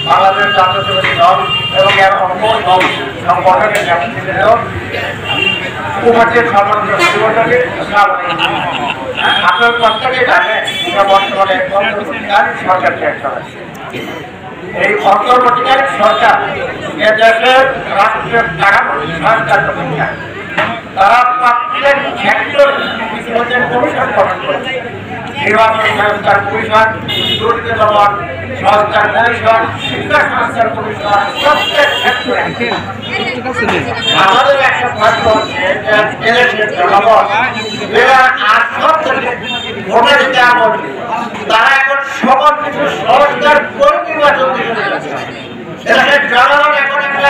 বাংলাদেশ জাতীয়তাবাদী দল এবং এর অঙ্গ দল সংগঠনের নেতৃত্ব উপস্থিত সমন্বয় পরিবর্তনে আপনার প্রত্যেকেই জানেন বর্তমানে অন্তর্বর্তীকালীন সরকার চালাচ্ছে। এই অন্তর্বর্তীকালীন সরকার এ দেশের রাষ্ট্রের কাঠামো সরকার প্রতিষ্ঠা তারা প্রত্যেক ক্ষেত্রে ইতিমধ্যে কমিশন গঠন করেছে। নির্বাচন সংস্কার কমিশন, দুর্নীতি দমন সংস্কার কমিশন, শিক্ষা সংস্কার কমিশন, প্রত্যেক ক্ষেত্রে আমাদের একটা প্রশ্ন হচ্ছে যে এদেশের জনগণ এরা আর সব থেকে ভোটে দিতে আগ্রহী, তারা এখন সকল কিছু সংস্কার করে নির্বাচন দিতে যাচ্ছে। এদেশের জনগণ এখন একটা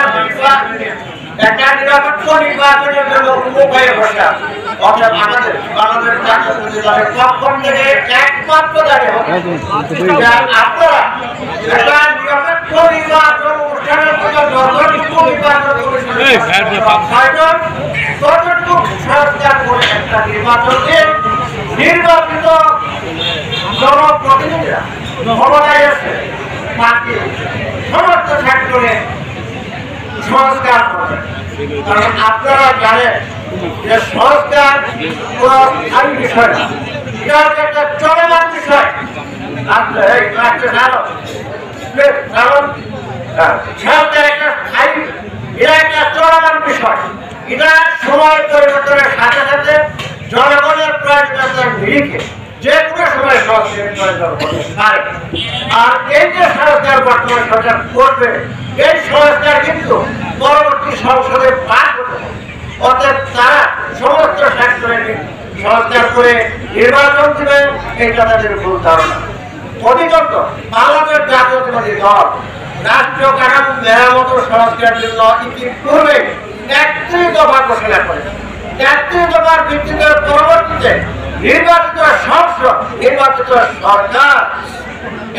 নিরপেক্ষ নির্বাচনের জন্য উন্মুখ হয়ে বসে আছে। অর্থাৎ আমাদের বাংলাদেশ জাতীয়তাবাদী দলের পক্ষ থেকে একমাত্র দাবি হবে আপনারা একটা নিরপেক্ষ নির্বাচন অনুষ্ঠানের জন্য যতটুকু নির্বাচন ততটুকু সংস্কার করে একটা নির্বাচনকে নির্বাচিত জনপ্রতিনিধিরা ক্ষমতায় এসে পার্টি সমস্ত সেক্টরে সংস্কার করবেন। কারণ আপনারা জানেন যে সংস্কার কোন স্থায়ী বিষয় না, এটা হচ্ছে একটা চলমান বিষয়। সংস্কার একটা স্থায়ী, এটা একটা চলমান বিষয়। এটা সময় পরিবর্তনের সাথে সাথে জনগণের প্রয়োজনীয়তার নিরিখে যে কোনো সময় সংস্কার প্রয়োজন হতে পারে। আর এই যে সংস্কার বর্তমান সরকার করবে, এই সংস্কার কিন্তু পরবর্তী সংসদে পাস হতে হবে। অর্থাৎ তারা সমস্ত সেক্টরে সংস্কার করে নির্বাচন দেবে, এটা তাদের ভুল ধারণা। অধিকন্ত বাংলাদেশ জাতীয়তাবাদী দল রাষ্ট্র কাঠামো মেরামত সংস্কারের জন্য ইতিপূর্বে ৩১ দফা ঘোষণা করেছে। ৩১ দফার ভিত্তিতে পরবর্তীতে নির্বাচিত সংসদ, নির্বাচিত সরকার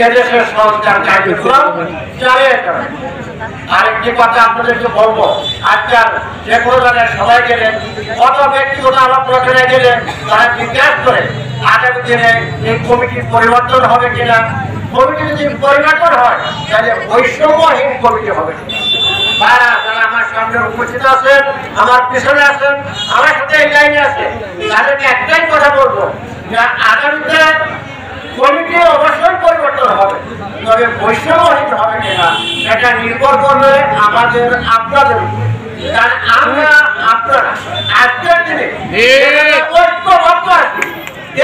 এদেশের সংস্কার কার্যক্রম চালিয়ে যাবে। আরেকটি কথা আপনাদেরকে বলবো, আজকাল যে কোনো জায়গায় সবাই গেলে কত ব্যক্তিগত আলাপ আলোচনায় গেলে তারা জিজ্ঞাসা করে আগামী দিনে এই কমিটির পরিবর্তন হবে কিনা। কমিটি যদি পরিবর্তন হয় তাহলে বৈষম্যহীন কমিটি হবে। যারা আমার সামনে উপস্থিত আছেন, আমার পিছনে আছেন, আমার সাথে এই লাইনে আছে, তাদেরকে একটাই কথা বলবো যে আগামীতে কমিটি অবশ্যই পরিবর্তন হবে, তবে বৈষম্যহীন হবে কিনা এটা নির্ভর করবে আমাদের আপনাদের। কারণ আমরা আপনারা আজকের দিনে ঐক্যবদ্ধ আছি,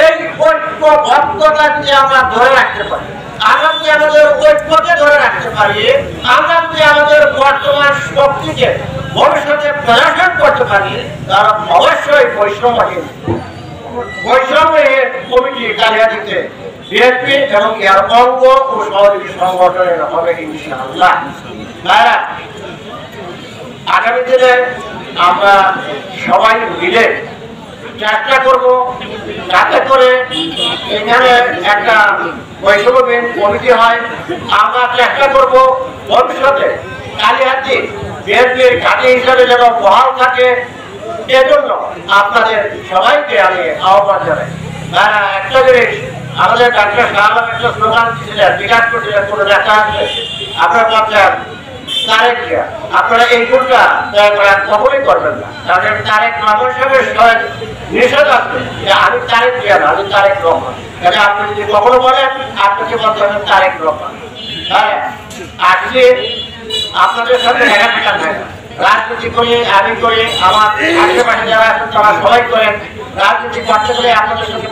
এই ঐক্যবদ্ধতা যদি আমরা ধরে রাখতে পারি, আমরা যদি আমাদের ঐক্যকে ধরে রাখতে পারি, আমরা যদি আমাদের বর্তমান শক্তিকে ভবিষ্যতে প্রদর্শন করতে পারি, তারা অবশ্যই বৈষম্যহীন কমিটি চালিয়ে দিতে বিএনপি এবং এর অঙ্গ ও সহযোগী সংগঠনের হবে ইনশাআল্লাহ। আগামী দিনে আমরা সবাই মিলে চেষ্টা করব যাতে করে এখানে একটা বৈষম্যহীন কমিটি হয়। আমরা চেষ্টা করব ভবিষ্যতে কালিহাতী বিএনপির ঘাঁটি হিসাবে যেন বহাল থাকে, এজন্য আপনাদের সবাইকে আমি আহ্বান জানাই। একটা জিনিস আমাদের ডাক্তার সাহেব একটা স্লোগান দিয়েছিলেন, বিকাশ করছিলেন, কোনো দেখা আছে আপনার পঞ্চায়েত তারেক জিয়া, আপনারা এই ভুলটা কখনোই করবেন না। তাদের তারেক রহমান সাহেবের নিষেধ আছে যে আমি তারেক জিয়া না, আমি তারেক রহমান। তাহলে আপনি যদি কখনো বলেন আপনাকে বলতে হবে তারেক রহমান। হ্যাঁ, আজকে আপনাদের সাথে দেখা থাকে না, রাজনীতি করি, আমি করি, আমার আশেপাশে যারা আছেন তারা সবাই করেন। রাজনীতি করতে গেলে আপনাদের সঙ্গে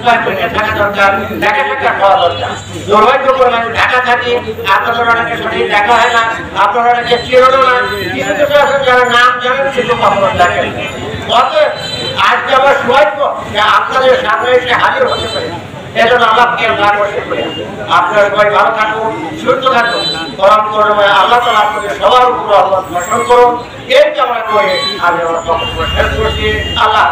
থাকা দরকার, দেখা সাক্ষাৎ হওয়া দরকার। দুর্ভাগ্যক্রমে আমি ঢাকা থাকি, আপনাদের অনেকের সাথে দেখা হয় না, আপনারা অনেকে চিরল না, কিছু কিছু আছেন যারা নাম জানেন কিন্তু কখনো দেখেন। অতএব আজকে আমার সৌভাগ্য যে আপনাদের সামনে এসে হাজির হতে পারে, এজন্য আল্লাহকে আপনারা সবাই ভালো থাকুন, সুস্থ থাকুন, গরম করবে আল্লাহ তাআলা আপনাদের সবার উপর আল্লাহ বর্ষণ করুন। এই কামনা করে আমি আমার বক্তব্য শেষ করছি। আল্লাহ।